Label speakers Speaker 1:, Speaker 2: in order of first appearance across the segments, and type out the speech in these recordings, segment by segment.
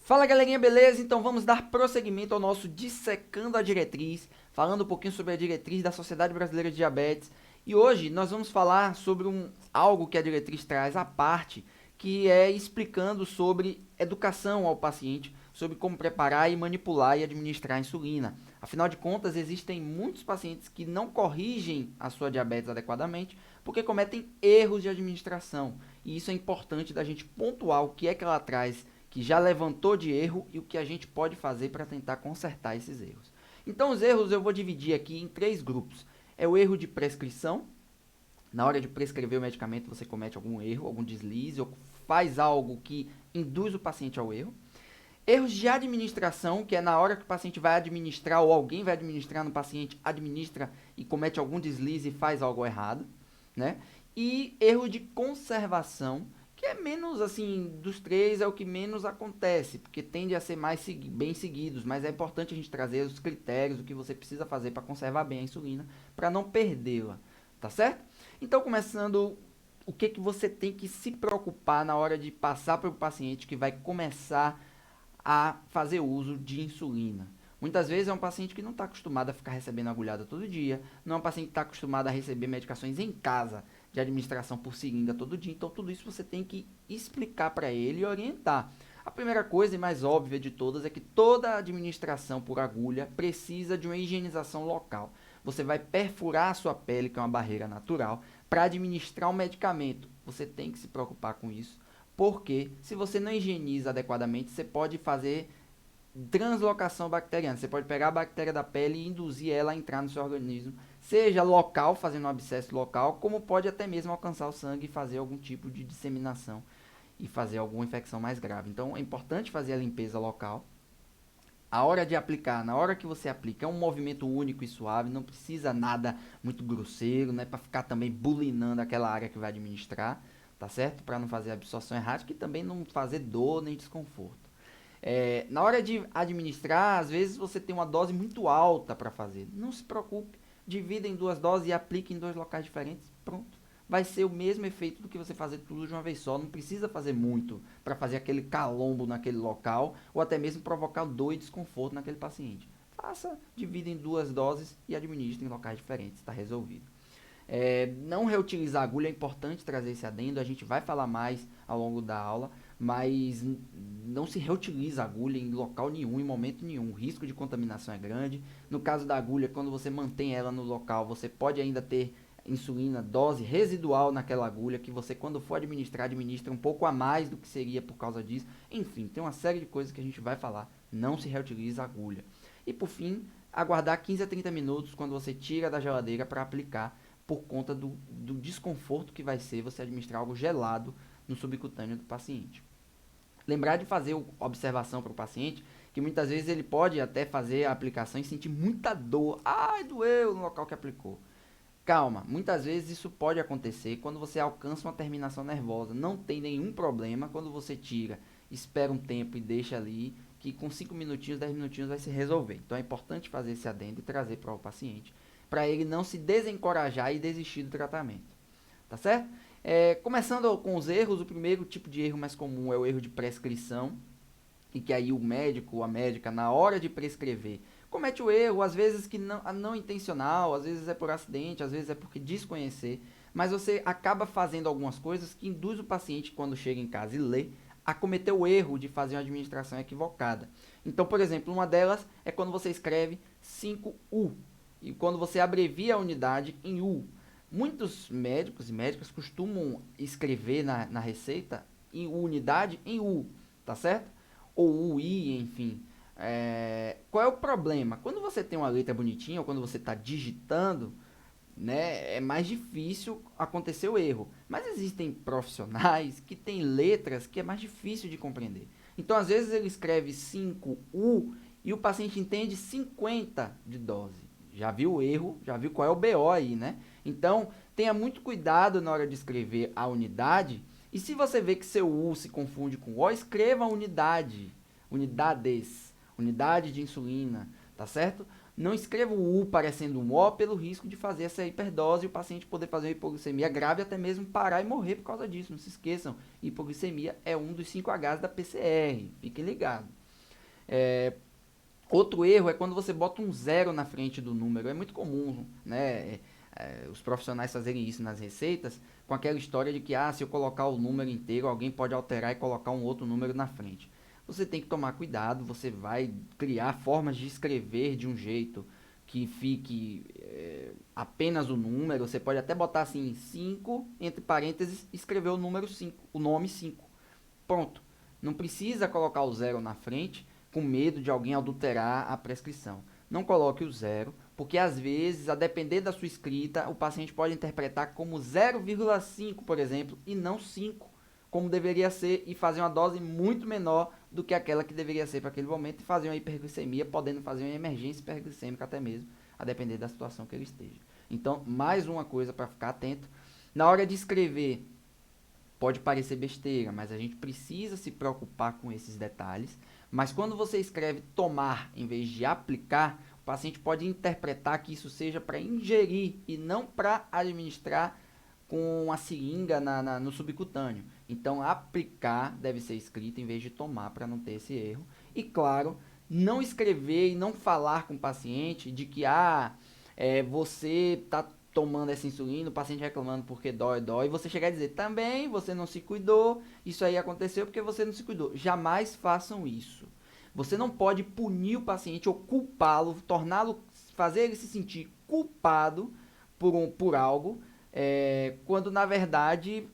Speaker 1: Fala galerinha, beleza? Então vamos dar prosseguimento ao nosso Dissecando a Diretriz, falando um pouquinho sobre a diretriz da Sociedade Brasileira de Diabetes. E hoje nós vamos falar sobre algo que a diretriz traz à parte, que é explicando sobre educação ao paciente, sobre como preparar e manipular e administrar a insulina. Afinal de contas, existem muitos pacientes que não corrigem a sua diabetes adequadamente porque cometem erros de administração. E isso é importante da gente pontuar o que é que ela traz que já levantou de erro e o que a gente pode fazer para tentar consertar esses erros. Então, os erros eu vou dividir aqui em 3 grupos. É o erro de prescrição. Na hora de prescrever o medicamento, você comete algum erro, algum deslize, ou faz algo que induz o paciente ao erro. Erros de administração, que é na hora que o paciente vai administrar ou alguém vai administrar no paciente, administra e comete algum deslize e faz algo errado, né? E erro de conservação, que é menos, assim, dos 3 é o que menos acontece, porque tende a ser mais bem seguidos, mas é importante a gente trazer os critérios, o que você precisa fazer para conservar bem a insulina, para não perdê-la, tá certo? Então, começando, o que você tem que se preocupar na hora de passar para o paciente que vai começar a fazer uso de insulina. Muitas vezes é um paciente que não está acostumado a ficar recebendo agulhada todo dia, não é um paciente que está acostumado a receber medicações em casa, de administração por seringa todo dia, então tudo isso você tem que explicar para ele e orientar. A primeira coisa e mais óbvia de todas é que toda administração por agulha precisa de uma higienização local. Você vai perfurar a sua pele, que é uma barreira natural, para administrar um medicamento. Você tem que se preocupar com isso, porque se você não higieniza adequadamente, você pode fazer translocação bacteriana. Você pode pegar a bactéria da pele e induzir ela a entrar no seu organismo, seja local, fazendo um abscesso local, como pode até mesmo alcançar o sangue e fazer algum tipo de disseminação e fazer alguma infecção mais grave. Então é importante fazer a limpeza local. A hora de aplicar, na hora que você aplica, é um movimento único e suave, não precisa nada muito grosseiro, né, para ficar também bulinando aquela área que vai administrar, tá certo? Para não fazer absorção errática e também não fazer dor nem desconforto. Na hora de administrar, às vezes você tem uma dose muito alta para fazer. Não se preocupe, divida em 2 doses e aplique em 2 locais diferentes. Pronto. Vai ser o mesmo efeito do que você fazer tudo de uma vez só. Não precisa fazer muito para fazer aquele calombo naquele local ou até mesmo provocar dor e desconforto naquele paciente. Faça, divida em 2 doses e administre em locais diferentes. Está resolvido. Não reutilizar agulha é importante trazer esse adendo, a gente vai falar mais ao longo da aula, mas não se reutiliza agulha em local nenhum, em momento nenhum. O risco de contaminação é grande. No caso da agulha, quando você mantém ela no local, você pode ainda ter insulina, dose residual naquela agulha, que você quando for administrar, administra um pouco a mais do que seria por causa disso. Enfim, tem uma série de coisas que a gente vai falar. Não se reutiliza agulha. E por fim, aguardar 15 a 30 minutos quando você tira da geladeira para aplicar, por conta do desconforto que vai ser você administrar algo gelado no subcutâneo do paciente. Lembrar de fazer observação para o paciente, que muitas vezes ele pode até fazer a aplicação e sentir muita dor. Ai, doeu no local que aplicou. Calma, muitas vezes isso pode acontecer quando você alcança uma terminação nervosa. Não tem nenhum problema quando você tira, espera um tempo e deixa ali, que com 5 minutinhos, 10 minutinhos vai se resolver. Então é importante fazer esse adendo e trazer para o paciente, para ele não se desencorajar e desistir do tratamento. Tá certo? Começando com os erros, o primeiro tipo de erro mais comum é o erro de prescrição, e que aí o médico ou a médica, na hora de prescrever, comete o erro, às vezes que não intencional, às vezes é por acidente, às vezes é porque desconhecer, mas você acaba fazendo algumas coisas que induz o paciente, quando chega em casa e lê, a cometer o erro de fazer uma administração equivocada. Então, por exemplo, uma delas é quando você escreve 5U, e quando você abrevia a unidade em U. Muitos médicos e médicas costumam escrever na receita em unidade em U, tá certo? Ou UI, enfim. Qual é o problema? Quando você tem uma letra bonitinha, ou quando você está digitando, né, é mais difícil acontecer o erro. Mas existem profissionais que têm letras que é mais difícil de compreender. Então, às vezes, ele escreve 5U e o paciente entende 50 de dose. Já viu o erro, já viu qual é o BO aí, né? Então, tenha muito cuidado na hora de escrever a unidade. E se você vê que seu U se confunde com O, escreva unidade, unidades, unidade de insulina, tá certo? Não escreva o U parecendo um O pelo risco de fazer essa hiperdose e o paciente poder fazer uma hipoglicemia grave e até mesmo parar e morrer por causa disso. Não se esqueçam, hipoglicemia é um dos 5 Hs da PCR, fiquem ligados. Outro erro é quando você bota um zero na frente do número. É muito comum, né, os profissionais fazerem isso nas receitas com aquela história de que se eu colocar o número inteiro, alguém pode alterar e colocar um outro número na frente. Você tem que tomar cuidado, você vai criar formas de escrever de um jeito que fique apenas o número. Você pode até botar assim 5 entre parênteses e escrever o número 5, o nome 5. Pronto. Não precisa colocar o zero na frente com medo de alguém adulterar a prescrição. Não coloque o zero, porque às vezes, a depender da sua escrita, o paciente pode interpretar como 0,5, por exemplo, e não 5, como deveria ser, e fazer uma dose muito menor do que aquela que deveria ser para aquele momento, e fazer uma hiperglicemia, podendo fazer uma emergência hiperglicêmica até mesmo, a depender da situação que ele esteja. Então, mais uma coisa para ficar atento, na hora de escrever, pode parecer besteira, mas a gente precisa se preocupar com esses detalhes. Mas quando você escreve tomar em vez de aplicar, o paciente pode interpretar que isso seja para ingerir e não para administrar com a seringa no subcutâneo. Então, aplicar deve ser escrito em vez de tomar, para não ter esse erro. E claro, não escrever e não falar com o paciente de que você está tomando essa insulina, o paciente reclamando porque dói, e você chegar a dizer, também você não se cuidou, isso aí aconteceu porque você não se cuidou. Jamais façam isso. Você não pode punir o paciente ou culpá-lo, fazer ele se sentir culpado por algo, quando na verdade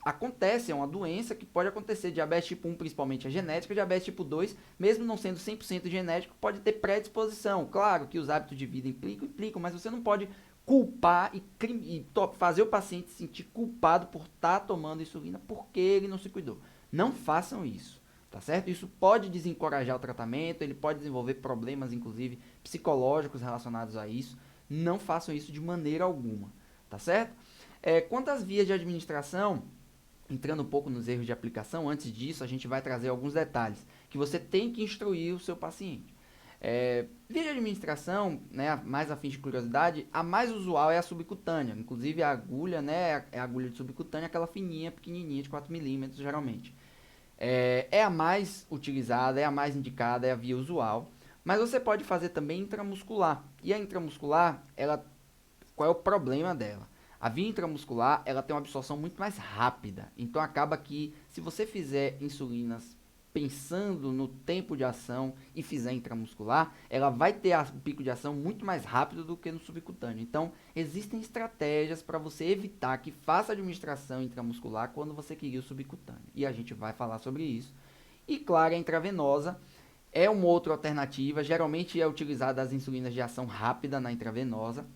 Speaker 1: acontece, é uma doença que pode acontecer. Diabetes tipo 1 principalmente é genética, diabetes tipo 2, mesmo não sendo 100% genético, pode ter predisposição. Claro que os hábitos de vida implicam, mas você não pode culpar e fazer o paciente se sentir culpado por estar tomando insulina porque ele não se cuidou. Não façam isso, tá certo? Isso pode desencorajar o tratamento, ele pode desenvolver problemas, inclusive, psicológicos relacionados a isso. Não façam isso de maneira alguma, tá certo? Quanto às vias de administração, entrando um pouco nos erros de aplicação, antes disso a gente vai trazer alguns detalhes que você tem que instruir o seu paciente. Via de administração, né, mais a fim de curiosidade, a mais usual é a subcutânea. Inclusive a agulha, né, é a agulha de subcutânea, aquela fininha, pequenininha, de 4 milímetros geralmente. É a mais utilizada, é a mais indicada, é a via usual. Mas você pode fazer também intramuscular. E a intramuscular, qual é o problema dela? A via intramuscular, ela tem uma absorção muito mais rápida. Então acaba que, se você fizer insulinas pensando no tempo de ação e fizer intramuscular, ela vai ter o pico de ação muito mais rápido do que no subcutâneo. Então, existem estratégias para você evitar que faça administração intramuscular quando você queria o subcutâneo. E a gente vai falar sobre isso. E claro, a intravenosa é uma outra alternativa. Geralmente é utilizada as insulinas de ação rápida na intravenosa.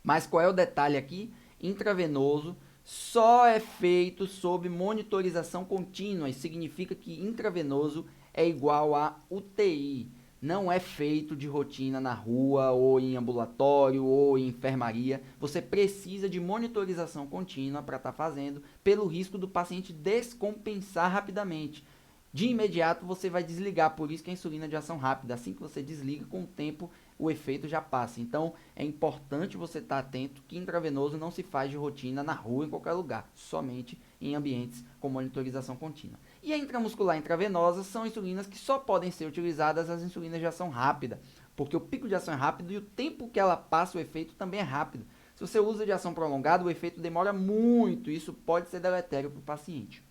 Speaker 1: Mas qual é o detalhe aqui? Intravenoso só é feito sob monitorização contínua. Isso significa que intravenoso é igual a UTI. Não é feito de rotina na rua, ou em ambulatório, ou em enfermaria. Você precisa de monitorização contínua para estar fazendo, pelo risco do paciente descompensar rapidamente. De imediato você vai desligar, por isso que a insulina de ação rápida, assim que você desliga, com o tempo o efeito já passa. Então é importante você estar atento que intravenoso não se faz de rotina na rua, em qualquer lugar, somente em ambientes com monitorização contínua. E a intramuscular e intravenosa são insulinas que só podem ser utilizadas as insulinas de ação rápida, porque o pico de ação é rápido e o tempo que ela passa o efeito também é rápido. Se você usa de ação prolongada, o efeito demora muito, e isso pode ser deletério para o paciente.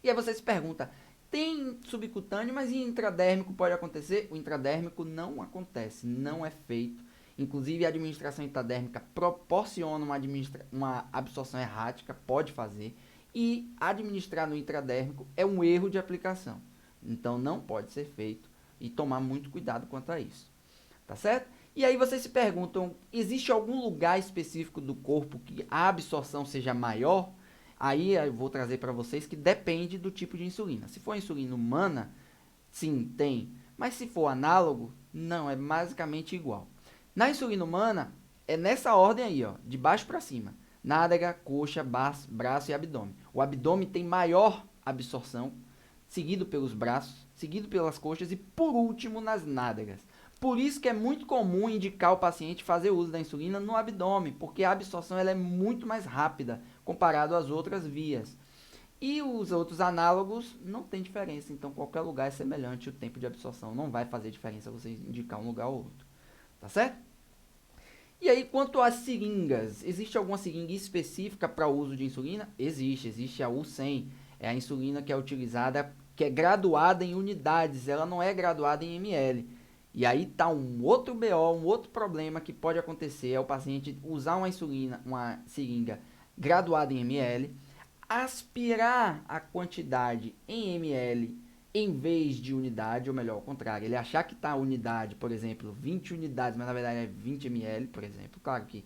Speaker 1: E aí você se pergunta, tem subcutâneo, mas em intradérmico pode acontecer? O intradérmico não acontece, não é feito. Inclusive a administração intradérmica proporciona uma absorção errática, pode fazer. E administrar no intradérmico é um erro de aplicação. Então não pode ser feito e tomar muito cuidado quanto a isso. Tá certo? E aí vocês se perguntam, existe algum lugar específico do corpo que a absorção seja maior? Aí eu vou trazer para vocês que depende do tipo de insulina. Se for insulina humana, sim, tem. Mas se for análogo, não, é basicamente igual. Na insulina humana, é nessa ordem aí, ó, de baixo para cima. Nádega, coxa, braço e abdômen. O abdômen tem maior absorção, seguido pelos braços, seguido pelas coxas e por último nas nádegas. Por isso que é muito comum indicar o paciente fazer uso da insulina no abdômen, porque a absorção ela é muito mais rápida comparado às outras vias. E os outros análogos não tem diferença, então qualquer lugar é semelhante, o tempo de absorção não vai fazer diferença você indicar um lugar ou outro, tá certo? E aí, quanto às seringas, existe alguma seringa específica para o uso de insulina? Existe a U100, é a insulina que é utilizada, que é graduada em unidades, ela não é graduada em ml. E aí tá um outro BO, um outro problema que pode acontecer, é o paciente usar uma insulina, uma seringa graduada em ml, aspirar a quantidade em ml em vez de unidade, ou melhor, ao contrário, ele achar que está a unidade, por exemplo, 20 unidades, mas na verdade é 20 ml, por exemplo. Claro que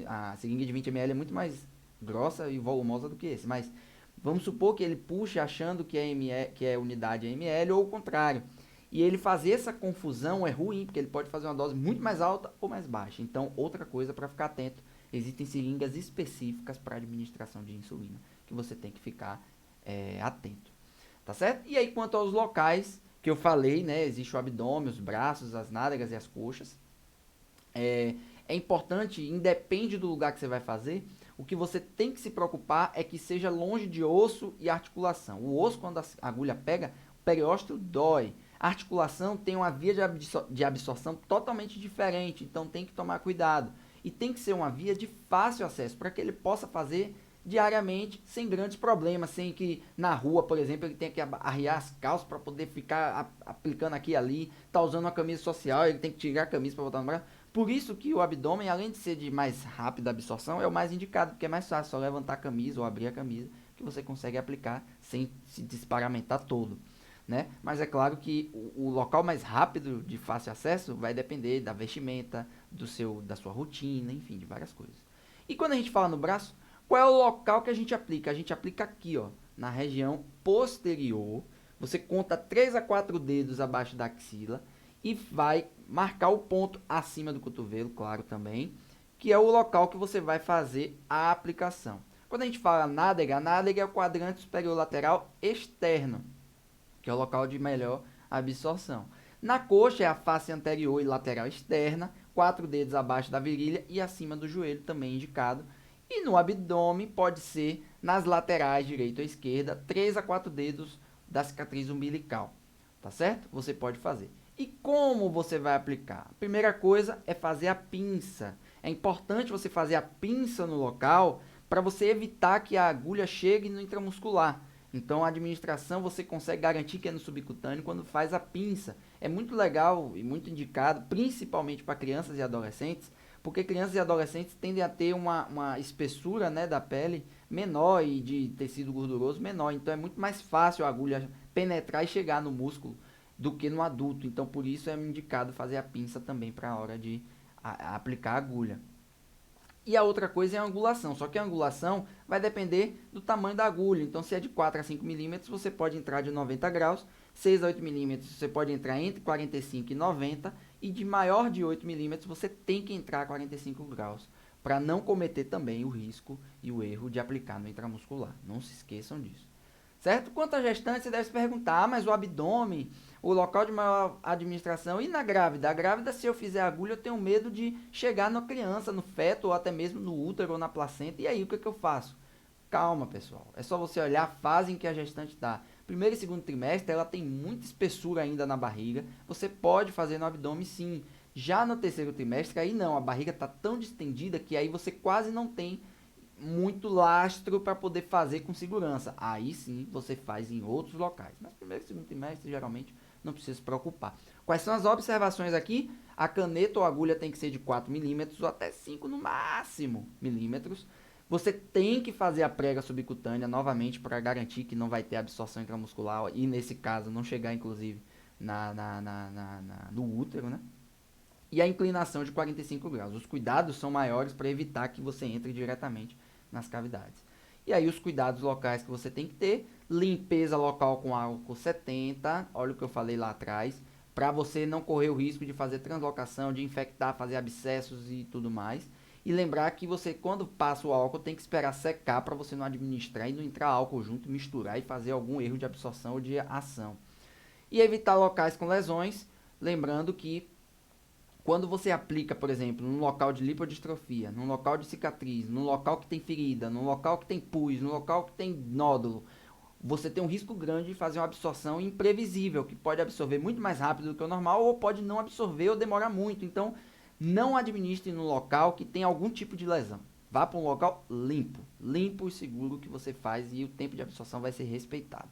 Speaker 1: a seringa de 20 ml é muito mais grossa e volumosa do que esse, mas vamos supor que ele puxe achando que é, ml, que é unidade em ml ou o contrário. E ele fazer essa confusão é ruim, porque ele pode fazer uma dose muito mais alta ou mais baixa. Então, outra coisa para ficar atento, existem seringas específicas para administração de insulina, que você tem que ficar atento. Tá certo? E aí, quanto aos locais que eu falei, né? Existe o abdômen, os braços, as nádegas e as coxas. É importante, independe do lugar que você vai fazer, o que você tem que se preocupar é que seja longe de osso e articulação. O osso, quando a agulha pega, o periósteo dói. A articulação tem uma via de absorção totalmente diferente, então tem que tomar cuidado. E tem que ser uma via de fácil acesso, para que ele possa fazer diariamente, sem grandes problemas, sem que na rua, por exemplo, ele tenha que arriar as calças para poder ficar aplicando aqui e ali, tá usando uma camisa social, ele tem que tirar a camisa para botar no braço. Por isso que o abdômen, além de ser de mais rápida absorção, é o mais indicado, porque é mais fácil, só levantar a camisa ou abrir a camisa, que você consegue aplicar sem se desparamentar todo. Né? Mas é claro que o local mais rápido de fácil acesso vai depender da vestimenta, da sua rotina, enfim, de várias coisas. E quando a gente fala no braço, qual é o local que a gente aplica? A gente aplica aqui, ó, na região posterior. Você conta 3 a 4 dedos abaixo da axila e vai marcar o ponto acima do cotovelo, claro também, que é o local que você vai fazer a aplicação. Quando a gente fala a nádega é o quadrante superior lateral externo, que é o local de melhor absorção. Na coxa é a face anterior e lateral externa, 4 dedos abaixo da virilha e acima do joelho, também indicado. E no abdômen pode ser nas laterais, direita ou esquerda, 3 a 4 dedos da cicatriz umbilical. Tá certo? Você pode fazer. E como você vai aplicar? A primeira coisa é fazer a pinça. É importante você fazer a pinça no local para você evitar que a agulha chegue no intramuscular. Então, a administração você consegue garantir que é no subcutâneo quando faz a pinça. É muito legal e muito indicado, principalmente para crianças e adolescentes, porque crianças e adolescentes tendem a ter uma espessura, né, da pele menor e de tecido gorduroso menor. Então, é muito mais fácil a agulha penetrar e chegar no músculo do que no adulto. Então, por isso é indicado fazer a pinça também para a hora de aplicar a agulha. E a outra coisa é a angulação, só que a angulação vai depender do tamanho da agulha. Então, se é de 4 a 5 milímetros, você pode entrar de 90 graus, 6 a 8 milímetros você pode entrar entre 45 e 90, e de maior de 8 milímetros você tem que entrar a 45 graus, para não cometer também o risco e o erro de aplicar no intramuscular. Não se esqueçam disso. Certo? Quanto à gestante, você deve se perguntar, mas o abdômen, o local de maior administração, e na grávida? A grávida, se eu fizer agulha, eu tenho medo de chegar na criança, no feto, ou até mesmo no útero ou na placenta. E aí, o que eu faço? Calma, pessoal. É só você olhar a fase em que a gestante está. Primeiro e segundo trimestre, ela tem muita espessura ainda na barriga. Você pode fazer no abdômen, sim. Já no terceiro trimestre, aí não. A barriga está tão distendida que aí você quase não tem muito lastro para poder fazer com segurança. Aí sim você faz em outros locais. Mas primeiro e segundo trimestre, geralmente, não precisa se preocupar. Quais são as observações aqui? A caneta ou agulha tem que ser de 4 milímetros ou até 5 no máximo milímetros. Você tem que fazer a prega subcutânea novamente para garantir que não vai ter absorção intramuscular e, nesse caso, não chegar, inclusive, no útero, né? E a inclinação de 45 graus. Os cuidados são maiores para evitar que você entre diretamente nas cavidades. E aí os cuidados locais que você tem que ter, limpeza local com álcool 70, olha o que eu falei lá atrás, para você não correr o risco de fazer translocação, de infectar, fazer abscessos e tudo mais. E lembrar que você, quando passa o álcool, tem que esperar secar para você não administrar e não entrar álcool junto, misturar e fazer algum erro de absorção ou de ação. E evitar locais com lesões, lembrando que quando você aplica, por exemplo, num local de lipodistrofia, num local de cicatriz, num local que tem ferida, num local que tem pus, num local que tem nódulo, você tem um risco grande de fazer uma absorção imprevisível, que pode absorver muito mais rápido do que o normal, ou pode não absorver ou demorar muito. Então, não administre no local que tem algum tipo de lesão. Vá para um local limpo, limpo e seguro que você faz e o tempo de absorção vai ser respeitado.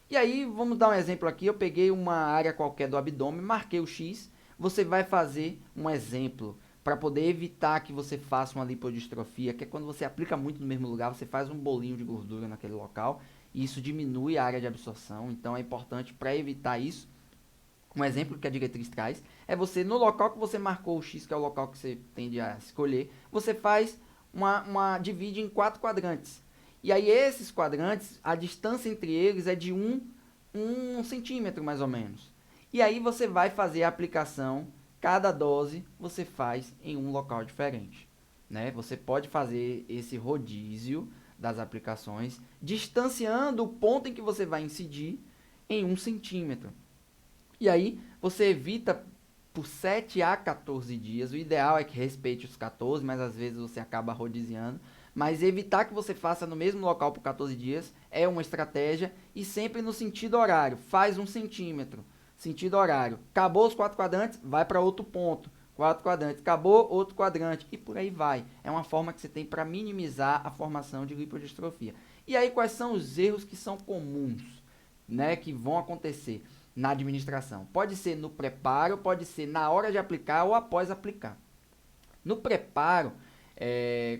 Speaker 1: E aí, vamos dar um exemplo aqui. Eu peguei uma área qualquer do abdômen, marquei o X. Você vai fazer um exemplo para poder evitar que você faça uma lipodistrofia, que é quando você aplica muito no mesmo lugar, você faz um bolinho de gordura naquele local e isso diminui a área de absorção. Então, é importante para evitar isso. Um exemplo que a diretriz traz é você, no local que você marcou o X, que é o local que você tende a escolher, você faz divide em 4 quadrantes. E aí esses quadrantes, a distância entre eles é de 1 centímetro mais ou menos. E aí você vai fazer a aplicação, cada dose você faz em um local diferente. Né? Você pode fazer esse rodízio das aplicações, distanciando o ponto em que você vai incidir em 1 centímetro. E aí você evita por 7 a 14 dias. O ideal é que respeite os 14, mas às vezes você acaba rodiziando. Mas evitar que você faça no mesmo local por 14 dias é uma estratégia e sempre no sentido horário. Faz 1 centímetro, sentido horário. Acabou os 4 quadrantes, vai para outro ponto. 4 quadrantes, acabou outro quadrante e por aí vai. É uma forma que você tem para minimizar a formação de lipodistrofia. E aí quais são os erros que são comuns, né, que vão acontecer na administração? Pode ser no preparo, pode ser na hora de aplicar ou após aplicar. No preparo,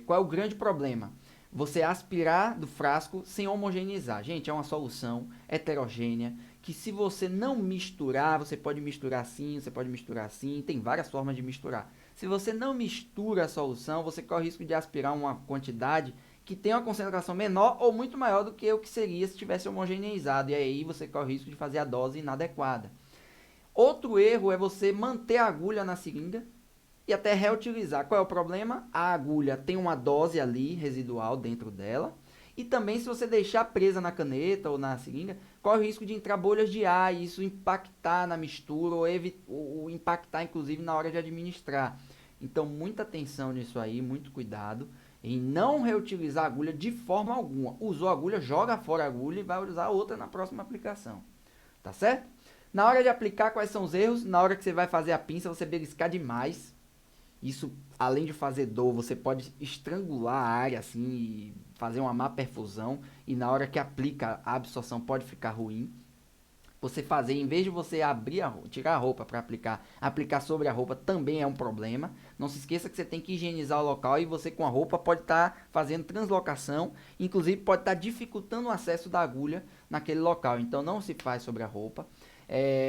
Speaker 1: qual é o grande problema? Você aspirar do frasco sem homogeneizar. Gente, é uma solução heterogênea que se você não misturar, você pode misturar assim, você pode misturar assim, tem várias formas de misturar. Se você não mistura a solução, você corre o risco de aspirar uma quantidade que tem uma concentração menor ou muito maior do que o que seria se tivesse homogeneizado. E aí você corre o risco de fazer a dose inadequada. Outro erro é você manter a agulha na seringa e até reutilizar. Qual é o problema? A agulha tem uma dose ali residual dentro dela. E também se você deixar presa na caneta ou na seringa, corre o risco de entrar bolhas de ar e isso impactar na mistura ou impactar inclusive na hora de administrar. Então muita atenção nisso aí, muito cuidado em não reutilizar a agulha de forma alguma. Usou a agulha, joga fora a agulha e vai usar outra na próxima aplicação. Tá certo? Na hora de aplicar, quais são os erros? Na hora que você vai fazer a pinça, você beliscar demais. Isso, além de fazer dor, você pode estrangular a área assim e fazer uma má perfusão. E na hora que aplica, a absorção pode ficar ruim. Você fazer, em vez de você tirar a roupa para aplicar sobre a roupa também é um problema. Não se esqueça que você tem que higienizar o local e você com a roupa pode estar fazendo translocação, inclusive pode estar dificultando o acesso da agulha naquele local. Então não se faz sobre a roupa.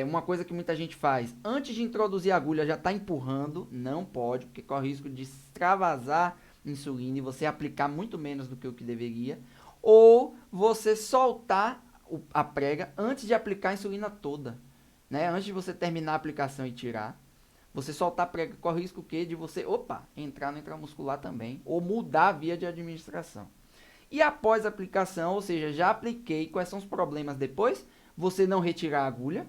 Speaker 1: Uma coisa que muita gente faz, antes de introduzir a agulha já está empurrando, não pode, porque corre o risco de extravasar insulina e você aplicar muito menos do que o que deveria. Ou você soltar a prega antes de aplicar a insulina toda, né? Antes de você terminar a aplicação e tirar, você soltar a prega, corre o risco que de você, entrar no intramuscular também, ou mudar a via de administração. E após a aplicação, ou seja, já apliquei, quais são os problemas depois? Você não retirar a agulha,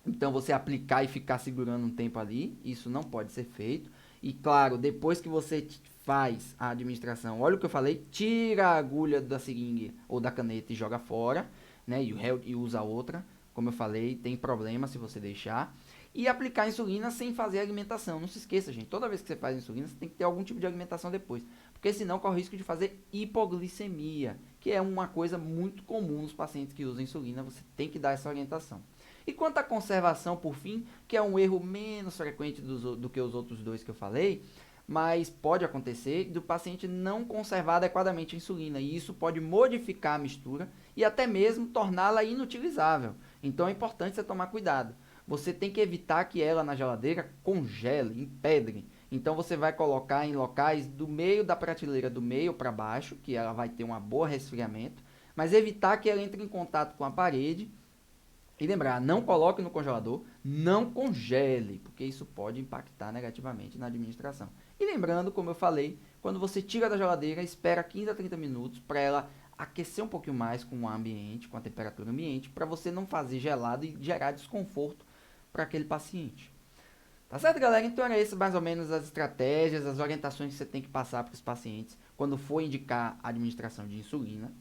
Speaker 1: então você aplicar e ficar segurando um tempo ali, isso não pode ser feito. E claro, depois que você faz a administração, olha o que eu falei, tira a agulha da seringa ou da caneta e joga fora, né? E usa outra, como eu falei, tem problema se você deixar. E aplicar insulina sem fazer alimentação. Não se esqueça, gente, toda vez que você faz insulina, você tem que ter algum tipo de alimentação depois. Porque senão corre o risco de fazer hipoglicemia, que é uma coisa muito comum nos pacientes que usam insulina, você tem que dar essa orientação. E quanto à conservação, por fim, que é um erro menos frequente do que os outros dois que eu falei, mas pode acontecer do paciente não conservar adequadamente a insulina, e isso pode modificar a mistura e até mesmo torná-la inutilizável. Então é importante você tomar cuidado. Você tem que evitar que ela na geladeira congele, empedre. Então você vai colocar em locais do meio da prateleira, do meio para baixo, que ela vai ter um bom resfriamento, mas evitar que ela entre em contato com a parede. E lembrar, não coloque no congelador, não congele, porque isso pode impactar negativamente na administração. E lembrando, como eu falei, quando você tira da geladeira, espera 15 a 30 minutos para ela aquecer um pouquinho mais com o ambiente, com a temperatura ambiente, para você não fazer gelado e gerar desconforto para aquele paciente. Tá certo, galera? Então era isso mais ou menos as estratégias, as orientações que você tem que passar para os pacientes quando for indicar a administração de insulina.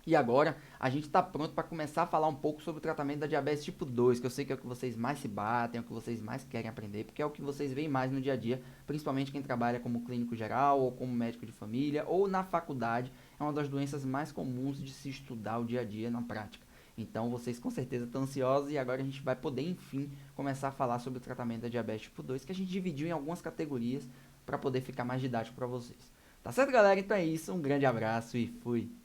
Speaker 1: E agora a gente está pronto para começar a falar um pouco sobre o tratamento da diabetes tipo 2, que eu sei que é o que vocês mais se batem, é o que vocês mais querem aprender, porque é o que vocês veem mais no dia a dia, principalmente quem trabalha como clínico geral ou como médico de família ou na faculdade. É uma das doenças mais comuns de se estudar o dia a dia na prática. Então vocês com certeza estão ansiosos e agora a gente vai poder, enfim, começar a falar sobre o tratamento da diabetes tipo 2, que a gente dividiu em algumas categorias para poder ficar mais didático para vocês. Tá certo, galera? Então é isso, um grande abraço e fui!